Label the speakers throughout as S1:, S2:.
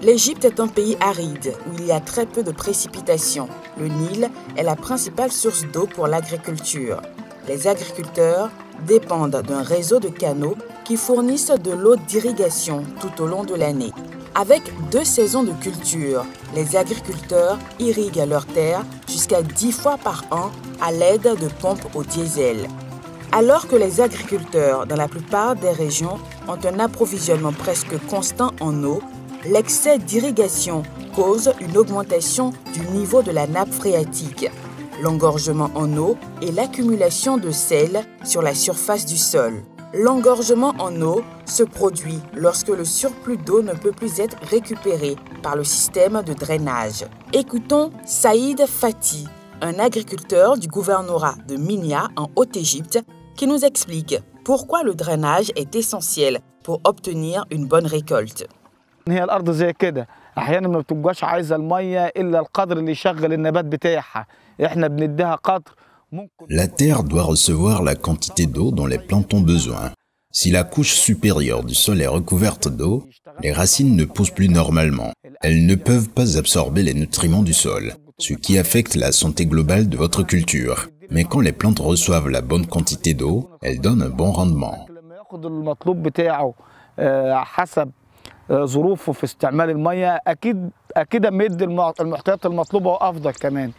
S1: L'Égypte est un pays aride où il y a très peu de précipitations. Le Nil est la principale source d'eau pour l'agriculture. Les agriculteurs dépendent d'un réseau de canaux qui fournissent de l'eau d'irrigation tout au long de l'année. Avec 2 saisons de culture, les agriculteurs irriguent leurs terres jusqu'à 10 fois par an à l'aide de pompes au diesel. Alors que les agriculteurs dans la plupart des régions ont un approvisionnement presque constant en eau, l'excès d'irrigation cause une augmentation du niveau de la nappe phréatique, l'engorgement en eau et l'accumulation de sel sur la surface du sol. L'engorgement en eau se produit lorsque le surplus d'eau ne peut plus être récupéré par le système de drainage. Écoutons Saïd Fati, un agriculteur du gouvernorat de Minya en Haute-Égypte, qui nous explique pourquoi le drainage est essentiel pour obtenir une bonne récolte.
S2: احيانا ما بتبقاش عايزه الميه الا القدر اللي يشغل النبات بتاعها احنا بنديها قدر.
S3: La terre doit recevoir la quantité d'eau dont les plantes ont besoin. Si la couche supérieure du sol est recouverte d'eau, les racines ne poussent plus normalement. Elles ne peuvent pas absorber les nutriments du sol, ce qui affecte la santé globale de votre culture. Mais quand les plantes reçoivent la bonne quantité d'eau, elles donnent un bon rendement.
S2: ظروفه في استعمال الميه اكيد مد المحتويات المطلوبه وافضل كمان.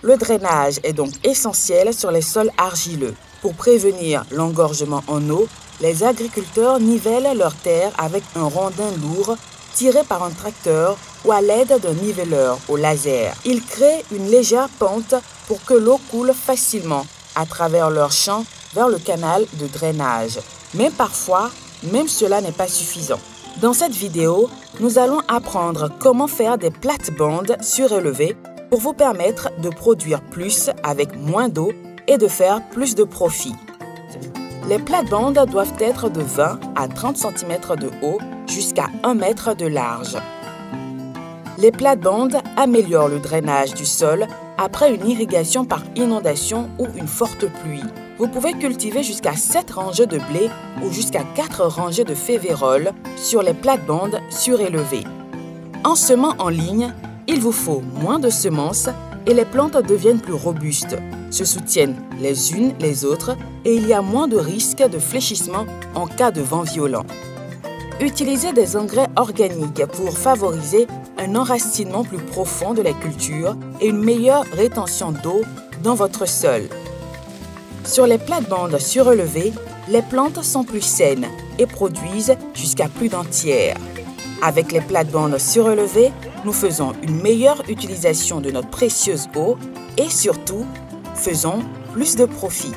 S1: Le drainage est donc essentiel sur les sols argileux. Pour prévenir l'engorgement en eau, les agriculteurs nivellent leurs terres avec un rondin lourd tiré par un tracteur ou à l'aide d'un nivelleur au laser. Ils créent une légère pente pour que l'eau coule facilement à travers leurs champs vers le canal de drainage. Mais parfois, même cela n'est pas suffisant. Dans cette vidéo, nous allons apprendre comment faire des plates-bandes surélevées pour vous permettre de produire plus avec moins d'eau et de faire plus de profit. Les plates-bandes doivent être de 20 à 30 cm de haut jusqu'à 1 mètre de large. Les plates-bandes améliorent le drainage du sol après une irrigation par inondation ou une forte pluie. Vous pouvez cultiver jusqu'à 7 rangées de blé ou jusqu'à 4 rangées de févérole sur les plates-bandes surélevées. En semant en ligne, il vous faut moins de semences et les plantes deviennent plus robustes, se soutiennent les unes les autres et il y a moins de risques de fléchissement en cas de vent violent. Utilisez des engrais organiques pour favoriser un enracinement plus profond de la culture et une meilleure rétention d'eau dans votre sol. Sur les plates-bandes surélevées, les plantes sont plus saines et produisent jusqu'à plus d'un tiers. Avec les plates-bandes surélevées, nous faisons une meilleure utilisation de notre précieuse eau et surtout, faisons plus de profit.